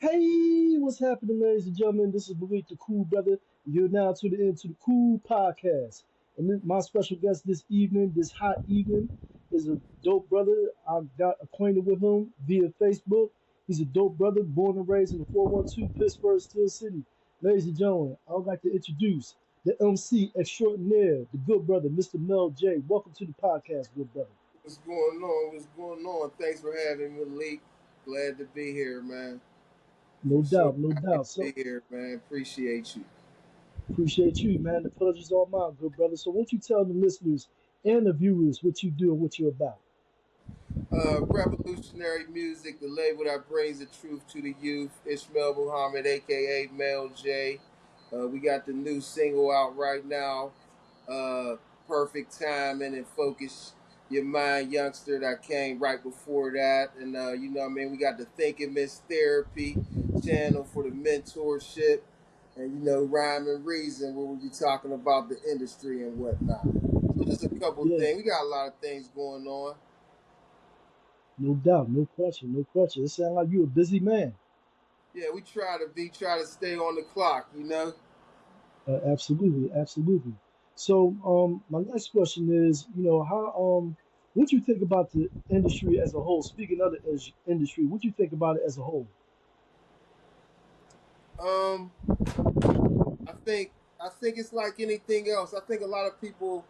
Hey, what's happening, ladies and gentlemen? This is Malik, the Cool Brother. You're now tuned in to the Cool Podcast. And my special guest this evening, this hot evening, is a dope brother. I got acquainted with him via Facebook. He's a dope brother, born and raised in the 412 Pittsburgh Steel City. Ladies and gentlemen, I would like to introduce the MC extraordinaire, the good brother, Mr. Mel J. Welcome to the podcast, good brother. What's going on? What's going on? Thanks for having me, Malik. Glad to be here, man. No For sure. doubt, no Happy doubt. to be here, man. Appreciate you. Appreciate you, man. The pleasure's all mine, good brother. So, won't you tell the listeners and the viewers what you do and what you're about? Revolutionary music, the label that brings the truth to the youth. Ishmael Muhammad, aka Mel J. We got the new single out right now. Uh, Perfect Timing and Focus Your Mind Youngster that came right before that. And you know what I mean? We got the Thinking Miss Therapy channel for the mentorship. And you know, Rhyme and Reason where we'll be talking about the industry and whatnot. So just a couple Yeah, things. We got a lot of things going on. no doubt, no question, no question. It sounds like you're a busy man. Yeah, we try to stay on the clock, you know. Absolutely, absolutely. So, my next question is, what you think about the industry as a whole? Speaking of the industry, what you think about it as a whole? Um, I think it's like anything else. I think a lot of people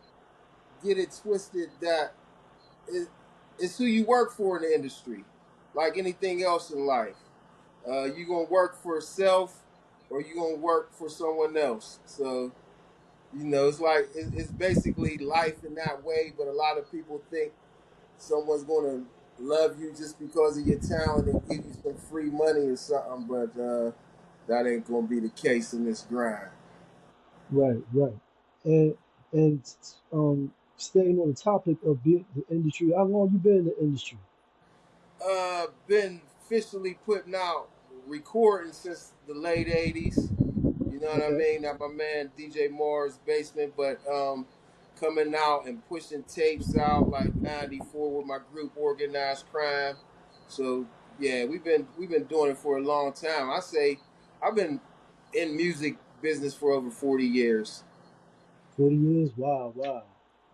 get it twisted that it, it's who you work for in the industry, like anything else in life. You gonna work for self, or you gonna work for someone else. So you know, it's basically life in that way. But a lot of people think someone's gonna love you just because of your talent and give you some free money or something. But that ain't gonna be the case in this grind. Right, right. And staying on the topic of being the industry, how long you been in the industry? Been officially putting out recording since the late '80s. You know what I Okay. mean? Not my man DJ Moore's basement, but coming out and pushing tapes out like '94 with my group Organized Crime. So yeah, we've been doing it for a long time. I say I've been in music business for over 40 years. 40 years? Wow, wow.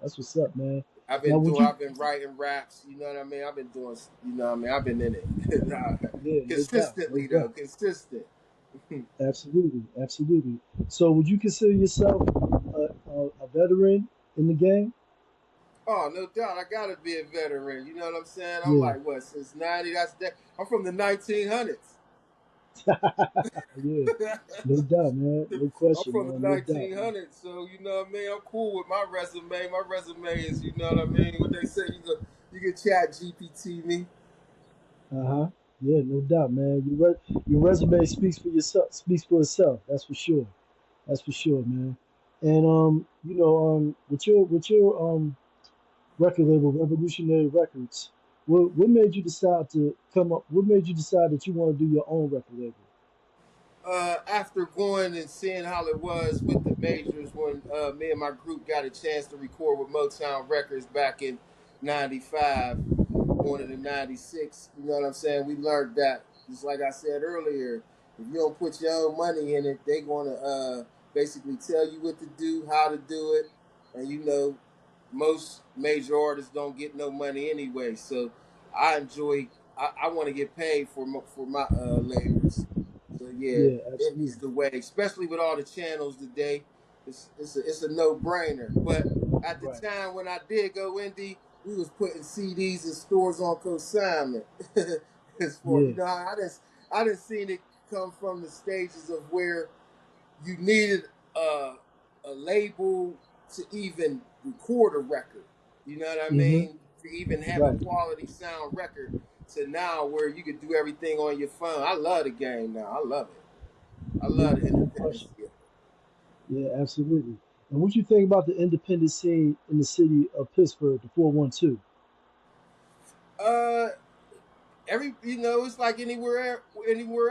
That's what's up, man. I've Now, been would doing. you? I've been writing raps. You know what I mean. I've been doing. You know what I mean. I've been in it. Yeah, no doubt, no Consistently though. doubt. Consistent. Absolutely, absolutely. So, would you consider yourself a veteran in the game? Oh, no doubt. I gotta be a veteran. You know what I'm saying? I'm Yeah, like what since '90. I'm from the 1900s. yeah. No doubt, man. No I'm question, from the man. No doubt. 1900s, so you know what I mean. I'm cool with my resume. My resume is, you know what I mean. What they say, you can chat GPT me. Uh huh. Yeah, no doubt, man. Your resume speaks for yourself. Speaks for itself. That's for sure. That's for sure, man. And with your record label, Revolutionary Records, what made you decide to come up? What made you decide that you want to do your own record label? After going and seeing how it was with the majors when me and my group got a chance to record with Motown Records back in '95, going into '96, you know what I'm saying? We learned that, just like I said earlier, if you don't put your own money in it, they're going to basically tell you what to do, how to do it. And you know, most major artists don't get no money anyway. So I enjoy, I want to get paid for my labors. So yeah, Yeah, Indy's absolutely. the way, especially with all the channels today. It's a no brainer. But at the Right. time when I did go indie, we was putting CDs in stores on consignment. As for Yeah. you know, I didn't seen it come from the stages of where you needed a label to even record a record. You know what I Mm-hmm. mean? To even have a Right. quality sound record. To now where you can do everything on your phone. I love the game now. I love it. I No, love the no question. independence. Yeah, absolutely. And what you think about the independent scene in the city of Pittsburgh, the 412? Uh, you know, it's like anywhere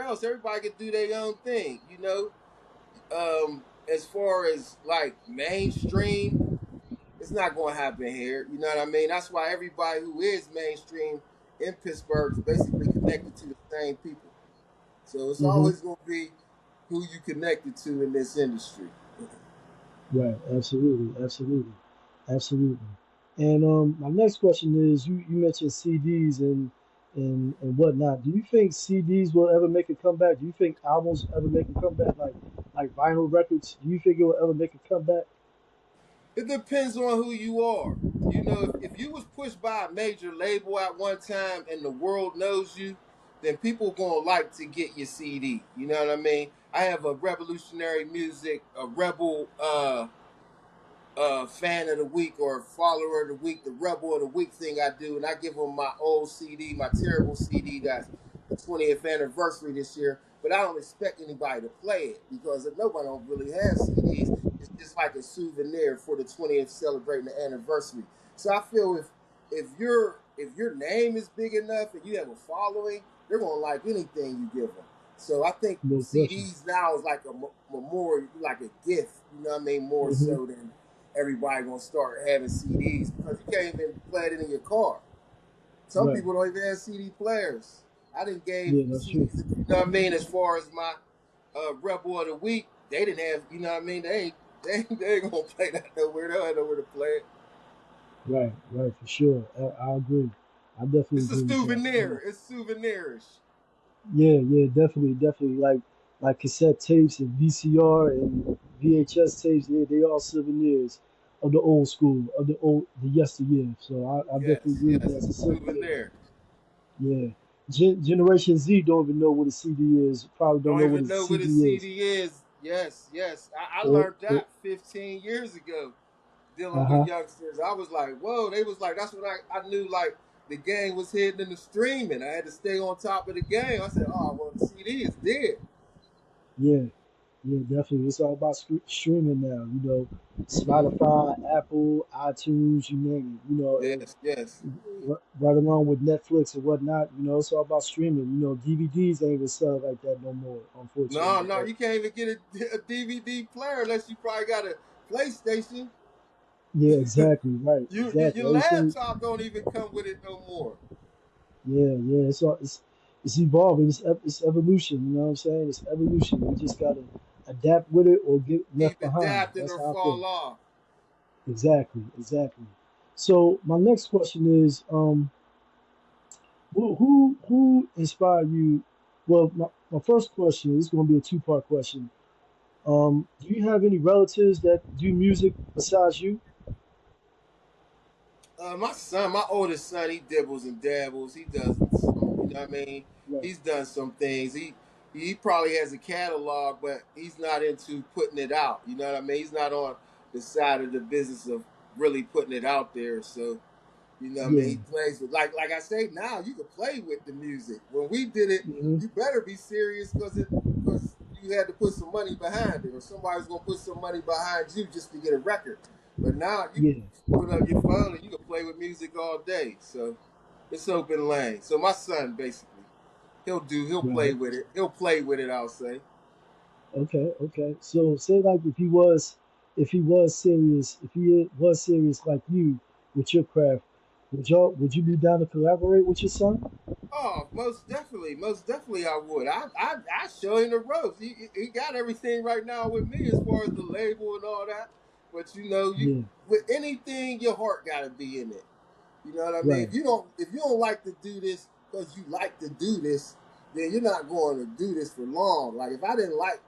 else. Everybody can do their own thing. You know, as far as like mainstream, it's not going to happen here. You know what I mean? That's why everybody who is mainstream in Pittsburgh is basically connected to the same people. So it's Mm-hmm. always going to be who you connected to in this industry. Right. Absolutely. Absolutely. Absolutely. And my next question is, you mentioned CDs and whatnot. Do you think CDs will ever make a comeback? Do you think albums ever make a comeback, like vinyl records? Do you think it will ever make a comeback? It depends on who you are. You know, if you was pushed by a major label at one time and the world knows you, then people gonna like to get your CD. You know what I mean? I have a revolutionary music, a rebel fan of the week or follower of the week, the rebel of the week thing I do, and I give them my old CD, my terrible CD that's the 20th anniversary this year. But I don't expect anybody to play it because nobody don't really have CDs. It's just like a souvenir for the 20th celebrating the anniversary. So I feel if your name is big enough and you have a following, they're gonna like anything you give them. So I think No question. CDs now is like a memorial, like a gift. You know what I mean? More Hmm. so than everybody gonna start having CDs because you can't even play it in your car. Some Right. people don't even have CD players. I didn't gave Yeah, that's true. CDs. You know what I mean? As far as my Rebel of the Week, they didn't have. You know what I mean? They ain't gonna play that nowhere. They don't have nowhere to play it. Right. Right. For sure. I agree. I definitely It's a agree with that. souvenir. It's souvenirs. Yeah, yeah, definitely, definitely. Like cassette tapes and VCR and VHS tapes, they all souvenirs of the old school, of the yesteryear. So I definitely Yes, agree with yes, that. it's It's a a souvenir. souvenir. Yeah. Generation Z don't even know what a CD is. Probably don't Don't know what even a know what a CD is. CD is. Yes, yes. I Or, learned or that 15 years ago. Dealing with uh-huh. youngsters. I was like, whoa, they was like, that's when I knew like the game was hidden in the streaming. I had to stay on top of the game. I said, oh, well, the CD is dead. Yeah, yeah, definitely. It's all about streaming now. Hmm. Spotify, Apple, iTunes, you name it. And Yes, yes. right along with Netflix and whatnot. It's all about streaming. DVDs ain't even sell like that no more, No, unfortunately. no, But you can't even get a DVD player unless you probably got a PlayStation. yeah, exactly, right, Your exactly. Everything, laptop don't even come with it no more. yeah, yeah. It's evolving. It's evolution. You know what I'm saying? It's evolution. We just gotta adapt with it or get left Either behind. adapting That's or how I feel. fall off. Exactly, exactly. So my next question is, who inspired you? Well, my first question is going to be a two-part question. Do you have any relatives that do music besides you? My son, my oldest son, he dibbles and dabbles. He does some, you know what I mean? Right. He's done some things. He probably has a catalog, but he's not into putting it out. You know what I mean? He's not on the side of the business of really putting it out there. So, you know what I mean? Yeah. He plays with like I say now, you can play with the music. When we did it, Hmm. you better be serious because you had to put some money behind it, or somebody's gonna put some money behind you just to get a record. But now you Yeah. put up your phone and you can play with music all day. So it's open lane. So my son basically he'll play Right. with it. He'll play with it, I'll say. Okay. Okay. So say like if he was serious like you with your craft, would you be down to collaborate with your son? Oh, most definitely, I would. I show him the ropes. He got everything right now with me as far as the label and all that. But you know, you Yeah. with anything, your heart got to be in it. You know what I mean? Right. If you don't like to do this because you like to do this, then you're not going to do this for long. Like if I didn't like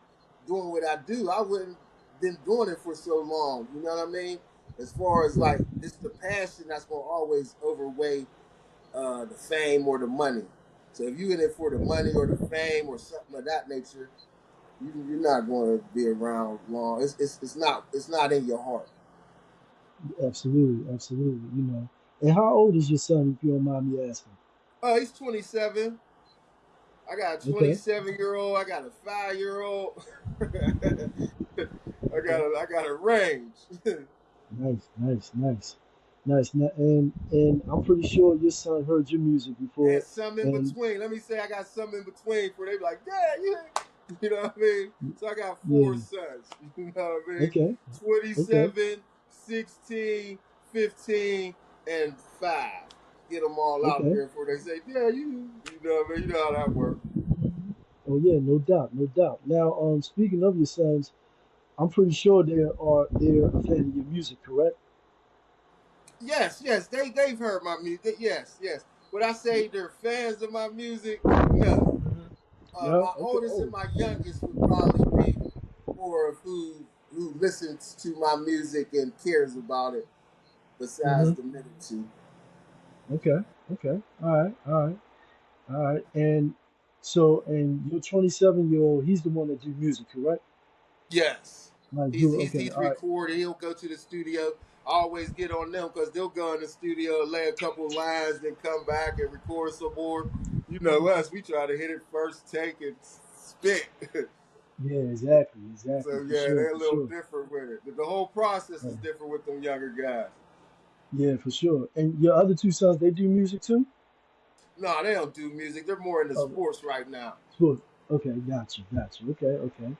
doing what I do, I wouldn't been doing it for so long. You know what I mean? As far as Right. like it's the passion that's going to always overweigh the fame or the money. So if you in it for the money or the fame or something of that nature, you're not going to be around long. It's not in your heart. Absolutely. Absolutely. And how old is your son, if you don't mind me asking? He's 27. I got a Okay. 27-year-old. I got a 5-year-old. I got Okay. a range. Nice, nice, nice, nice. And I'm pretty sure your son heard your music And before. some in And between. Let me say I got some in between for they be like, Dad, you know what I mean? So I got four yeah. sons. You know what I mean? Okay. Okay. 27, 16, 15, and 5. Get them all out Okay. there before they say, Yeah, you know what I mean? You know how that works. Oh yeah, no doubt, no doubt. Now, speaking of your sons, I'm pretty sure they're a fan of your music, correct? Yes, yes, they've heard my music. Yes, yes. Would I say they're fans of my music? No. Hmm. Yeah. My Okay. oldest and Oh. my youngest would probably be more of who listens to my music and cares about it. Besides Hmm. the middle two. Okay. Okay. All right. All right. All right. And your 27-year-old, he's the one that do music, correct? Yes, Like do okay. he's All right. recorded. He'll go to the studio. I always get on them because they'll go in the studio, lay a couple lines, then come back and record some more. You know us, we try to hit it first take and spit. Yeah. Exactly. Exactly. So For yeah, sure. they're a For little sure. different with it. The whole process is Right. different with them younger guys. Yeah. For sure. And your other two sons, they do music too. No, they don't do music. They're more into Oh, sports right now. cool. Okay. Got you. Got you. Okay. Okay.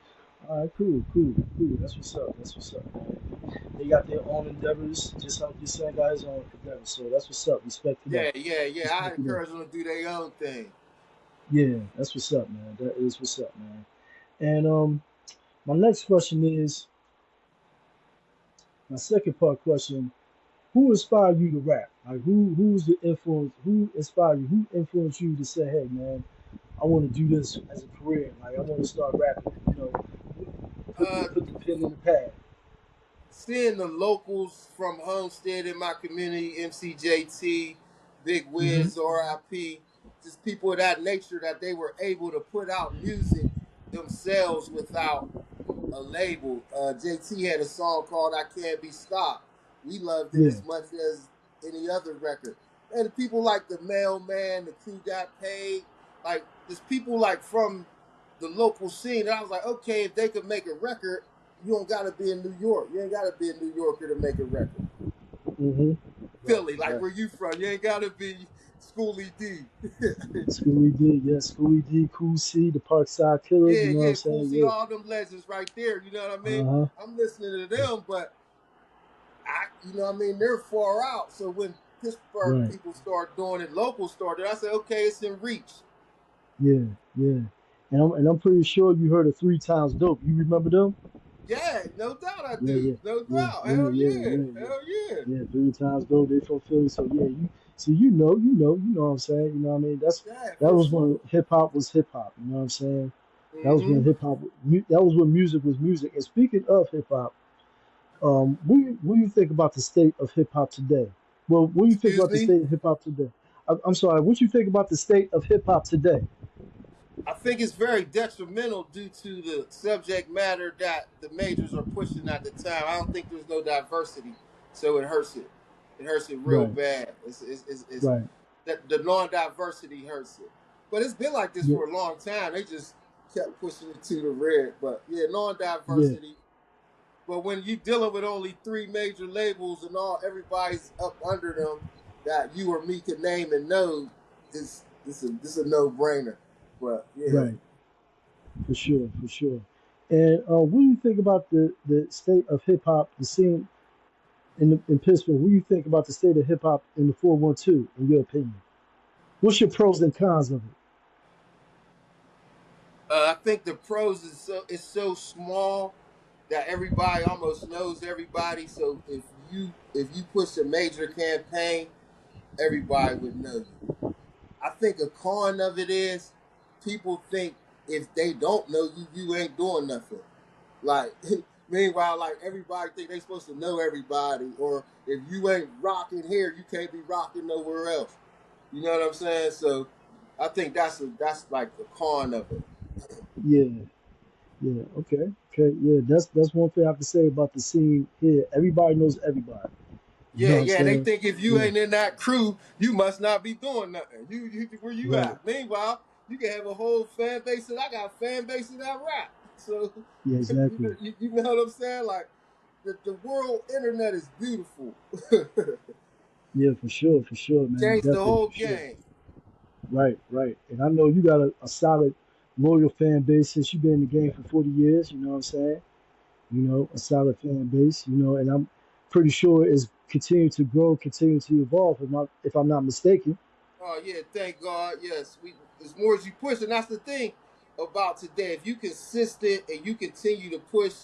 All right. Cool. Cool. Cool. That's what's up. That's what's up, man. They got their own endeavors, just like your son got his own endeavors. So that's what's up. Respect to that. Yeah, yeah, yeah. I Respect to that. encourage them to do their own thing. Yeah, that's what's up, man. That is what's up, man. And my next question is my second part question: who inspired you to rap? Like who's the influence? Who inspired you? Who influenced you to say, hey, man, I want to do this as a career. Like I want to start rapping. You know, Uh, put the pen in the pad. Seeing the locals from Homestead in my community, MCJT, Big Hmm. Wiz, RIP, just people of that nature that they were able to put out music themselves without a label. JT had a song called "I Can't Be Stopped." We loved it Yeah, as much as any other record. And people like the Mailman, the Crew Got Paid, like there's people like from the local scene. And I was like, okay, if they could make a record, you don't gotta be in New York. You ain't gotta be a New Yorker to make a record. hmm. Right, Philly, like right. where you from, you ain't gotta be Schoolie D. Schoolie D, yeah, Schoolie D, Cool C, the Parkside Killers. Yeah, You know what I'm yeah, cool. saying? See all them legends right there. You know what I Yeah. mean? Uh huh. I'm listening to them, but you know what I mean? They're far out. So when Pittsburgh Right. people start doing it, local started, I said, okay, it's in reach. Yeah, yeah. And I'm pretty sure you heard of Three Times Dope. You remember them? Yeah, no doubt I Yeah, do. yeah, No yeah, doubt. yeah, Hell yeah, yeah. yeah, yeah. Hell yeah. Yeah, Three Times Dope. They from Philly, so yeah. You see, you know what I'm saying. You know what I mean? Yeah, That for was sure. when hip hop was hip hop. You know what I'm saying? That was when Mm-hmm. hip hop. That was when music was music. And speaking of hip hop, what do you think about the state of hip hop today? Well, what do you think Excuse about the me? state of hip hop today? I'm sorry. What do you think about the state of hip hop today? I think it's very detrimental due to the subject matter that the majors are pushing at the time. I don't think there's no diversity, so it hurts it. It hurts it real Right, bad. It's right. that the non-diversity hurts it. But it's been like this Yeah, for a long time. They just kept pushing it to the red. But yeah, yeah, non-diversity. But when you dealing with only three major labels and all everybody's up under them that you or me could name and know, this a no brainer. But yeah. right. For sure, for sure. And what do you think about the state of hip hop, the scene in Pittsburgh? What do you think about the state of hip hop in the 412, in your opinion? What's your pros and cons of it? I think the pros is so small that everybody almost knows everybody. So if you push a major campaign, everybody would know you. I think a con of it is people think if they don't know you, you ain't doing nothing. Like meanwhile, like everybody think they supposed to know everybody, or if you ain't rocking here, you can't be rocking nowhere else. You know what I'm saying? So I think that's like the con of it. Yeah, yeah, okay, okay, yeah. That's one thing I have to say about the scene here. Everybody knows everybody. You know Yeah, what I'm yeah. They saying? think if you Yeah, ain't in that crew, you must not be doing nothing. You where you right. at? Meanwhile, you can have a whole fan base, and I got a fan base in that rap. So Yeah, exactly. you know what I'm saying? Like the world internet is beautiful. Yeah, for sure, man. Changed the Definitely whole for sure. game. Right, right. And I know you got a solid, loyal fan base since you've been in the game for 40 years. You know what I'm saying? You know, a solid fan base, you know, and I'm pretty sure it's continuing to grow, continue to evolve, if I'm not mistaken. Oh yeah, thank God. Yes, we as more as you push, and that's the thing. about today. If you consistent and you continue to push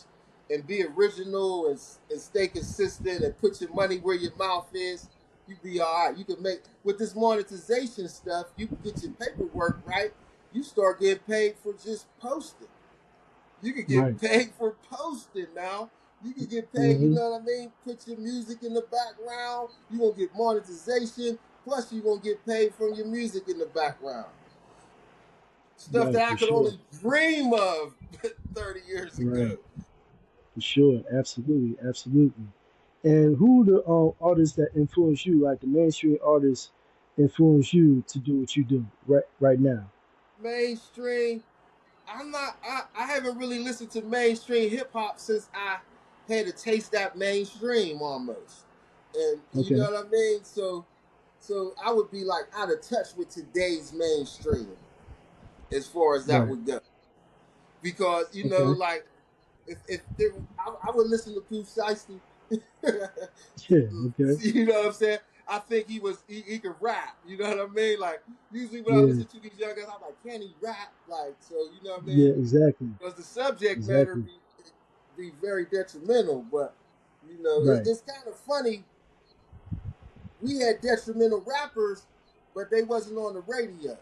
and be original and stay consistent and put your money where your mouth is, you be all right. You can make with this monetization stuff. You can get your paperwork right. You start getting paid for just posting. You can get Right. paid for posting now. You can get paid. You Mm-hmm. know what I mean? Put your music in the background. You gonna get monetization. Plus, you gonna get paid from your music in the background. Stuff Right, that I for could sure. only dream of 30 years Right, ago. for sure. Absolutely, absolutely. And who the artists that influence you, like the mainstream artists, influence you to do what you do right now? Mainstream. I'm not. I haven't really listened to mainstream hip hop since I had to taste that mainstream almost. And you Okay. know what I mean. So I would be like out of touch with today's mainstream as far as that Right. would go. Because Okay. like if there, I would listen to Pooh Shiesty. Yeah. Okay. You know what I'm saying? I think he could rap. You know what I mean? Like usually when I Yeah. listen to these young guys, I'm like, can he rap? Like so, you know what I mean? Yeah. Exactly. Because the subject matter Exactly. be very detrimental. But Right. it's kind of funny. We had detrimental rappers, but they wasn't on the radio.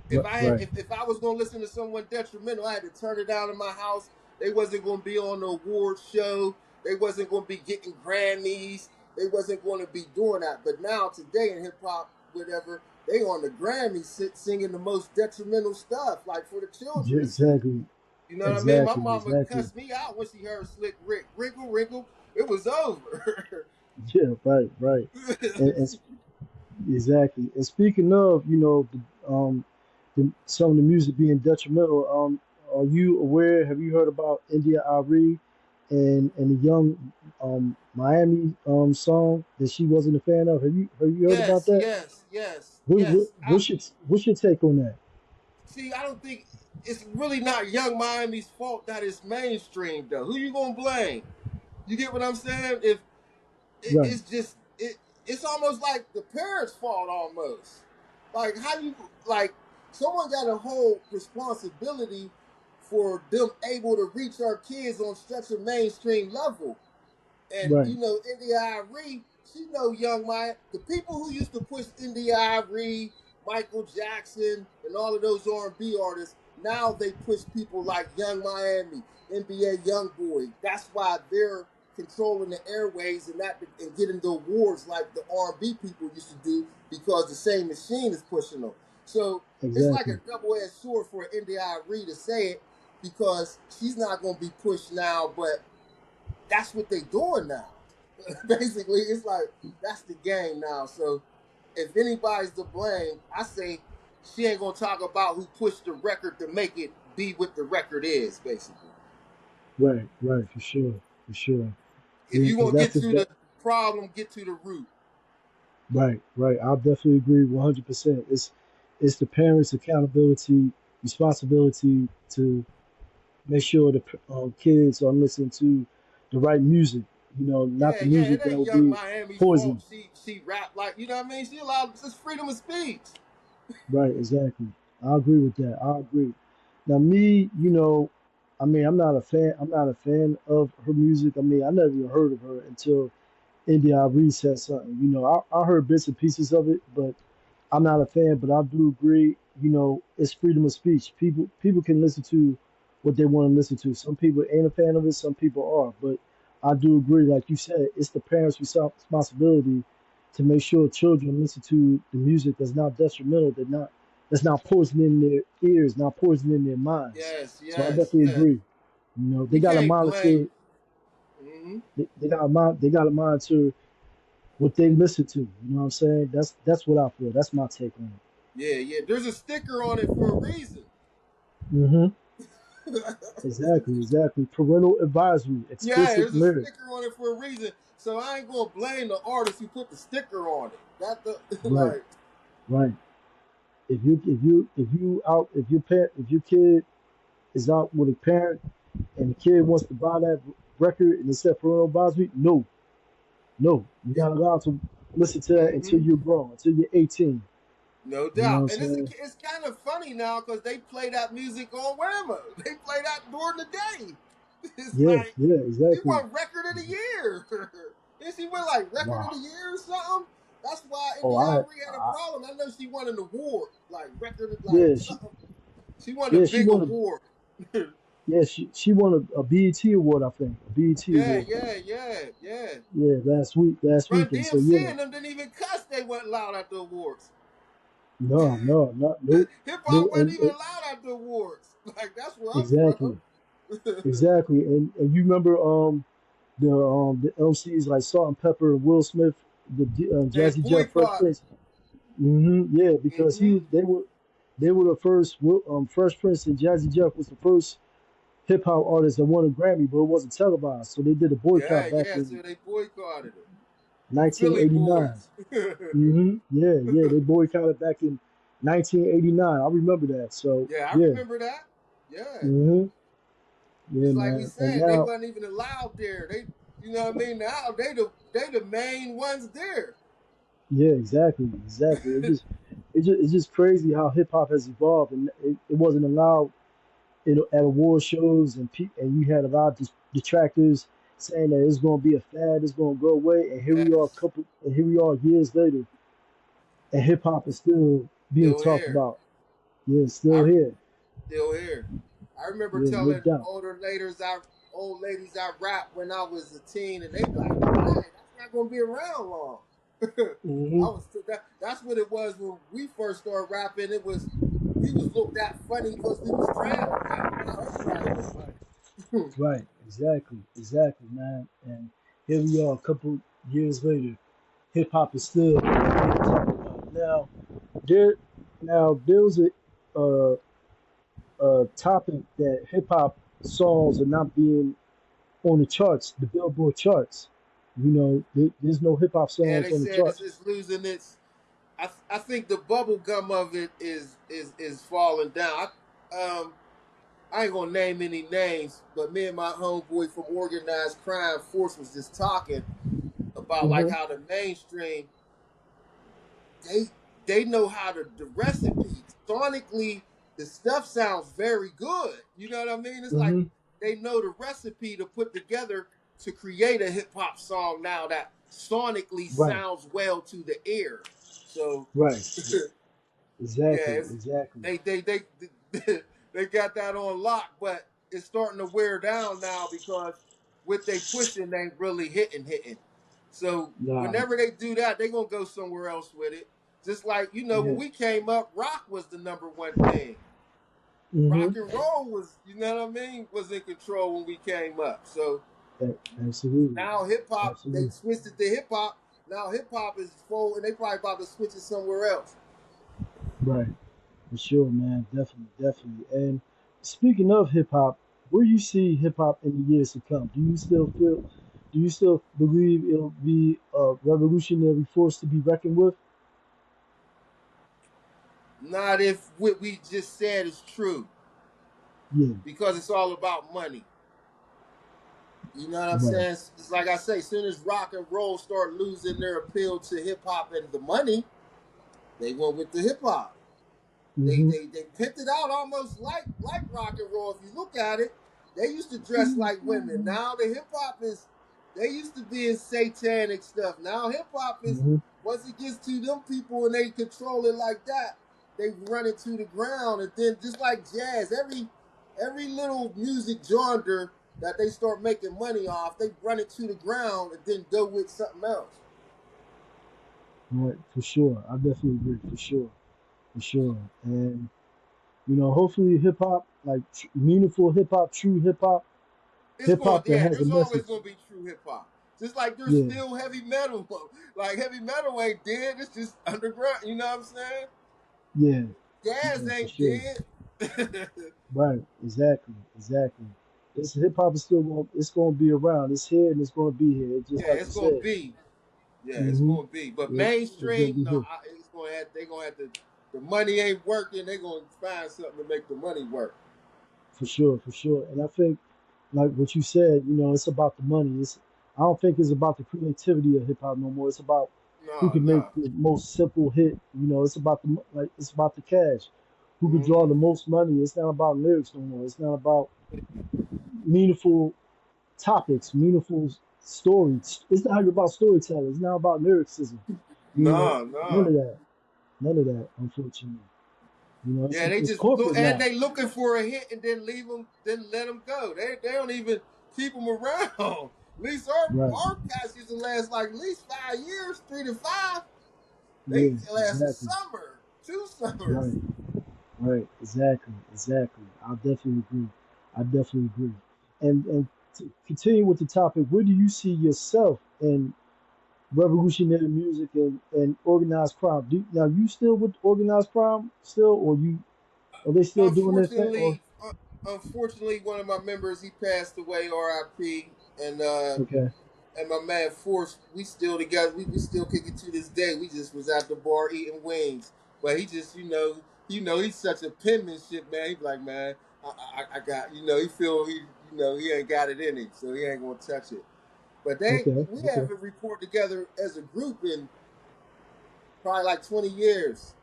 Right. If I was gonna listen to someone detrimental, I had to turn it down in my house. They wasn't gonna be on the award show. They wasn't gonna be getting Grammys. They wasn't gonna be doing that. But now today in hip hop, whatever, they on the Grammys singing the most detrimental stuff, like for the Yeah, children to see. exactly. You know what I mean? My Exactly. mama Exactly. cussed me out when she heard Slick Rick wrinkle wrinkle. It was over. Yeah. Right. Right. And exactly. And speaking of, some of the music being detrimental. Are you aware? Have you heard about India Ari and the young Miami song that she wasn't a fan of? Have you heard about Yes, that? yes, yes, What, what, yes. what's your take on that? See, I don't think it's really not Young Miami's fault that it's mainstream though. Who you gonna blame? You get what I'm saying? If Right, it's just it's almost like the parents' fault almost. Like how you like someone got a whole responsibility for them able to reach our kids on such a mainstream level. And right, India Irie, she know Young Maya. The people who used to push India Irie, Michael Jackson, and all of those R&B artists, now they push people like Young Miami, NBA YoungBoy. That's why they're controlling the airways and getting the awards like the R&B people used to do because the same machine is pushing them. So it's like a exactly, double-edged sword for India Irie to say it because she's not going to be pushed now, but that's what they doing now. Basically, it's like that's the game now. So if anybody's to blame, I say she ain't gonna talk about who pushed the record to make it be what the record is. Basically, right, for sure, for sure. if you Because want to that's get the to the problem, get to the root. right, right. I'll definitely agree 100%. It's the parents' accountability, responsibility to make sure the kids are listening to the right music. Not Yeah, the yeah, it music that ain't will Young be Miami's fault. poison. She rap like I mean. She allowed it's freedom of speech. Right, exactly. I agree with that. I agree. Now, me, I'm not a fan. I'm not a fan of her music. I mean, I never even heard of her until India Reed said something. I heard bits and pieces of it, but I'm not a fan. But I do agree. It's freedom of speech. People can listen to what they want to listen to. Some people ain't a fan of it. Some people are. But I do agree. Like you said, it's the parents' responsibility to make sure children listen to the music that's not detrimental. That's not poisoning their ears, not poisoning their minds. Yes, So I yes, definitely yes. agree. They You got to can't blame. monitor. Mm-hmm. They got to monitor what they listen to. You know what I'm saying? That's what I feel. That's my take on Yeah, yeah. There's a sticker on it for a reason. it. Exactly, exactly. Parental advisory, Yeah, explicit there's a lyric. sticker on it for a reason. So I ain't gonna blame the artist who put the sticker on it. That the Right, like, right. If your kid is out with a parent and the kid wants to buy that record and it said parental advisory, no, no, you're not allowed to listen to that until mm-hmm, you're grown, until you're 18. No You know what I'm doubt. And saying? it's kind of funny now because they play that music on Whammo. They play that during the day. It's Yeah, like yeah, she exactly. won record of the year. Did she win like record of Wow. the year or something? That's why Oh, India Ivory had a problem. I know she won an award, like record of like yeah, something. She won a yeah, she big won a award. yeah, she won a BET award, I think, a BET Yeah, award. yeah, yeah, yeah. Yeah, last Run weekend. So DMC yeah, and them didn't even cuss. They went loud at the awards. no, not no, Hip hop no, wasn't even allowed at the awards. Like that's where I'm exactly, from. exactly. And you remember the MCs like Salt and Pepper and Will Smith, the They Jazzy Jeff, Fresh boycotted. Prince. Yeah, because Mm-hmm. they were the first. Fresh Prince and Jazzy Jeff was the first hip hop artists that won a Grammy, but it wasn't televised. So they did a Yeah, boycott back yeah. in So they boycotted it. The Philly 1989. boys. Yeah, yeah, they boycotted back in 1989. I remember that. So Yeah, I yeah, remember that. Yeah. hmm yeah, It's like we man. And said, they now, wasn't even allowed there. They, you know what I mean? Now they the main ones there. yeah, exactly, exactly. It's just crazy how hip hop has evolved, and it wasn't allowed at award shows, and you had a lot of detractors saying that it's going to be a fad, it's going to go away, and Yes, here we are years later, and hip hop is still being still talked here. about. Yeah, it's still I here. still here. I remember Yeah, no telling doubt. old ladies I rap when I was a teen, and they be like, "Dang, that's not gonna be around long." I hmm was that's what it was when we first started rapping. It was we was looked at funny because we was trying to rap. Now everybody can rap. Right, exactly, man. And here we are, a couple years later. Hip hop is still being talked about. There, now there's a topic that hip hop songs are not being on the charts, the Billboard charts. You know, there's no hip hop Yeah, songs they on the said charts. it's losing its. I think the bubble gum of it is falling down. I ain't gonna name any names, but me and my homeboy from Organized Crime Force was just talking about like hmm how the mainstream they they know how to the recipe sonically. The stuff sounds very good. You know what I mean? It's like hmm they know the recipe to put together to create a hip hop song now that sonically Right, sounds well to the ear. So right, yeah, exactly, exactly. they they got that on lock, but it's starting to wear down now because what they pushing ain't really hitting. So Nah, whenever they do that, they gonna go somewhere else with it. Just like when yeah, we came up, rock was the number one thing. hmm Rock and roll was, you know what I mean, was in control when we came up. So absolutely, now hip hop, they absolutely. switched it to hip hop. Now hip hop is full, and they probably about to switch it somewhere else. Right. For sure, man. Definitely, definitely. And speaking of hip hop, where you see hip hop in the years to come? Do you still believe it'll be a revolutionary force to be reckoned with? Not if what we just said is true, Yeah, because it's all about money. You know what I'm right. saying? It's like I say, as soon as rock and roll start losing their appeal to hip hop and the money, they went with the hip hop. Mm-hmm. They picked it out almost like rock and roll. If you look at it, they used to dress like women. Now the hip hop is they used to be in satanic stuff. Now hip hop is Mm-hmm. once it gets to them people and they control it like that, they run it to the ground. And then just like jazz, every little music genre that they start making money off, they run it to the ground and then go with something else. Right, for sure. I definitely agree. For sure, for sure. And hopefully hip hop, like meaningful It's hip going, hop that yeah. has a There's always message. going to be true hip hop. Just like there's Yeah, still heavy metal. Like heavy metal ain't dead. It's just underground. You know what I'm saying? yeah, Jazz yeah, for ain't sure. dead. Right, exactly, exactly. This hip hop is still going. It's going to be around. It's here and it's going to be here. Just Yeah, like you it's going to said. be. Yeah, it's Hmm going to be. But It's going to mainstream, be no. here It's going to have. They going to have to. The money ain't working. They going to find something to make the money work. for sure, for sure. And I think, like what you said, it's about the money. I don't think it's about the creativity of hip hop no more. It's about who No, can make no. the most simple hit. You know, it's about the like it's about the cash. Who can draw Hmm. the most money? It's not about lyrics no more. It's not about meaningful topics, meaningful stories. It's not about storytelling. It's not about lyricism. You know, No, none no. of that. None of that, unfortunately. You know, Yeah, they it's just look corporate and now. they looking for a hit and then leave them, then let them go. They don't even keep them around. At least Right. our cats used to last like at least 5 years, 3 to 5. They Yeah, last a exactly. summer, 2 summers. Right. Right. Exactly. Exactly. I definitely agree. I definitely agree. And to continue with the topic, where do you see yourself in revolutionary music and organized crime? Now you still with organized crime still, or you are they still doing their thing? Or Unfortunately, one of my members he passed away, R.I.P. okay, And my man Force, we still together. We still kick it to this day. We just was at the bar eating wings, but he just he's such a penmanship man. He be like, man, I got he feel he ain't got it in him, so he ain't gonna touch it. But okay, we okay. haven't recorded together as a group in probably like 20 years.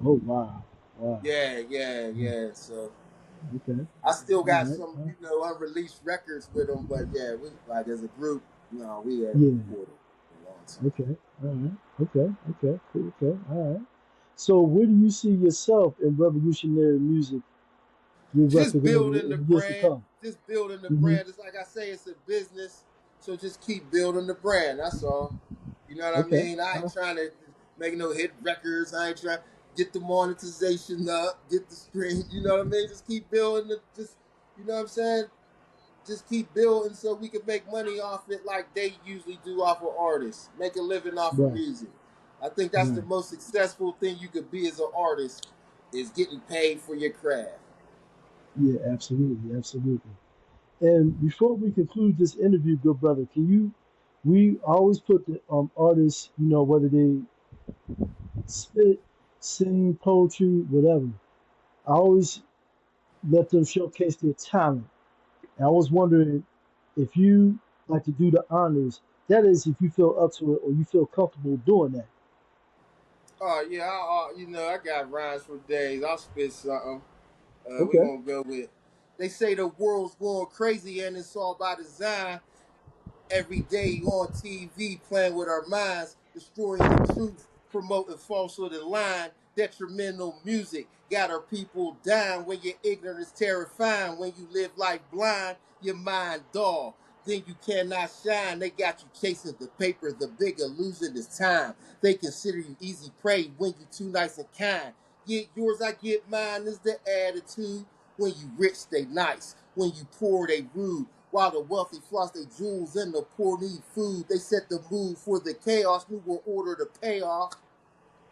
Oh wow, wow. Yeah, yeah, Mm, yeah. So okay, I still all got right. some unreleased records with them, but yeah, we like as a group, no, we haven't Yeah. recorded in a long time. Okay. All right. Okay. Okay. Cool. Okay. All right. So where do you see yourself in revolutionary music being Just represented building in the the years to brand. come? Just building the Hmm. brand. It's like I say, it's a business. So just keep building the brand. That's all. You know what I Okay. mean? I ain't trying to make no hit records. I ain't trying to get the monetization up, get the stream. You know what I mean? Just keep building the just you know what I'm saying? Just keep building so we can make money off it like they usually do off of artists. Make a living off of Right. music. I think that's the Right. most successful thing you could be as an artist is getting paid for your craft. Yeah. Absolutely. Absolutely. And before we conclude this interview, good brother, can you? We always put the artists, you know, whether they spit, sing, poetry, whatever. I always let them showcase their talent. And I was wondering if you like to do the honors. That is, if you feel up to it or you feel comfortable doing that. Oh yeah, I got rhymes for days. I'll spit something. We Okay. gonna go with. They say the world's going crazy and it's all by design. Every day on TV, playing with our minds, destroying the truth, promoting falsehood and lying, detrimental music, got our people dying. When your ignorance terrifying, when you live life blind, your mind dull. Then you cannot shine. They got you chasing the paper, the bigger losing is time. They consider you easy prey when you too nice and kind. Get yours, I get mine is the attitude. When you rich, they nice. When you poor, they rude. While the wealthy floss their jewels and the poor need food, they set the mood for the chaos, new world order to pay off.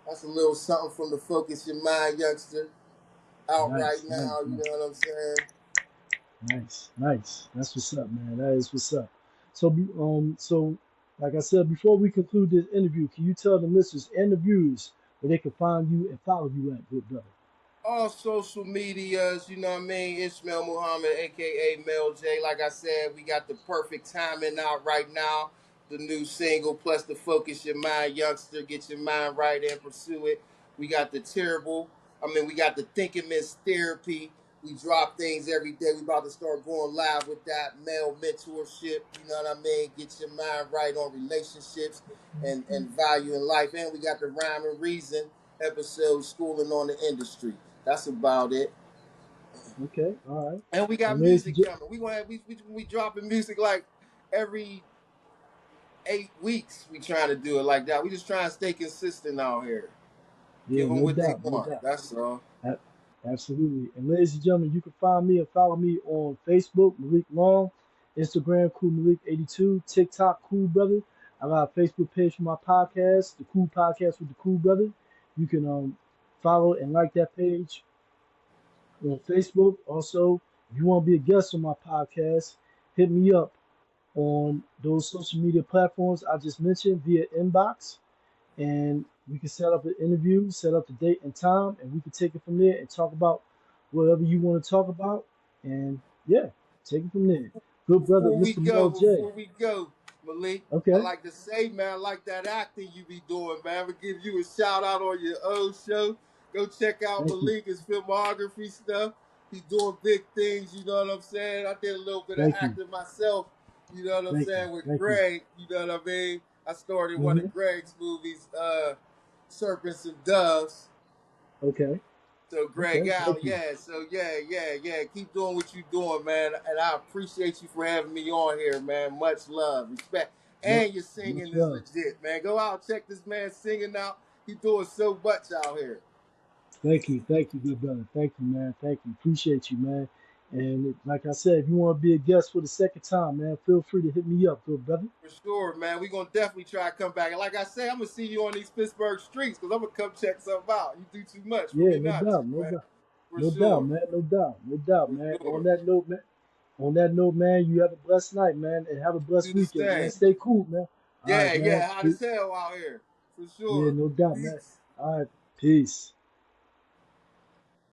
That's a little something from the Focus Your Mind youngster out right Nice, nice, now, you nice, know what I'm saying? nice, nice. That's what's up, man. That is what's up. So like I said, before we conclude this interview, can you tell the listeners and the viewers where they can find you and follow you at, good brother? All social medias, you know what I mean? Ishmael Muhammad, aka Mel J. Like I said, we got the perfect timing out right now. The new single plus the Focus Your Mind youngster, get your mind right and pursue it. We got the we got the Thinking Miss Therapy. We drop things every day. We about to start going live with that male mentorship. You know what I mean? Get your mind right on relationships and value in life. And we got the Rhyme and Reason episode, Schooling on the Industry. That's about it. Okay, all right. And we got And ladies and music gentlemen, coming. We gonna have we dropping music like every 8 weeks. We trying to do it like that. We just trying to stay consistent out here. yeah, Give them no what they doubt, no want. doubt. That's all. A- Absolutely. And ladies and gentlemen, you can find me and follow me on Facebook, Malik Long, Instagram, Cool Malik82, TikTok, Cool Brother. I got a Facebook page for my podcast, the Cool Podcast with the Cool Brother. You can follow and like that page on Facebook. Also, if you want to be a guest on my podcast, hit me up on those social media platforms I just mentioned via inbox, and we can set up an interview, set up the date and time, and we can take it from there and talk about whatever you want to talk about. And yeah, take it from there. Good brother, Mr. Mel J. Before we go, Malik. I Okay. like to say, man, I like that acting you be doing, man. I'm gonna give you a shout out on your old show. Go check out Thank you. Malik's filmography stuff. He's doing big things, you know what I'm saying? I did a little bit of Thank you. acting myself, you know what I'm Thank you. saying, with Thank you. Greg, you know what I mean? I started one Hmm. of Greg's movies, Serpents and Doves. Okay. So Greg Okay. Al, Thank you. yeah. So yeah. Keep doing what you're doing, man. And I appreciate you for having me on here, man. Much love, respect, Much, and your much singing is love. legit, man. Go out and check this man singing out. He doing so much out here. Thank you. Thank you, good brother. Thank you, man. Thank you. Appreciate you, man. And like I said, if you want to be a guest for the second time, man, feel free to hit me up, good brother. For sure, man. We gonna definitely try to come back. And like I say, I'm gonna see you on these Pittsburgh streets because I'm gonna come check something out. You do too much for Yeah, me no not to, doubt, no man. doubt. For No doubt, sure. man. No doubt. No doubt, For man. sure. On that note, man, you have a blessed night, man, and have a You blessed do the weekend, man. same. Stay cool, man. All right, man. Yeah. Hot as hell out here. For Yeah, sure. no doubt, man. Peace. All right. Peace.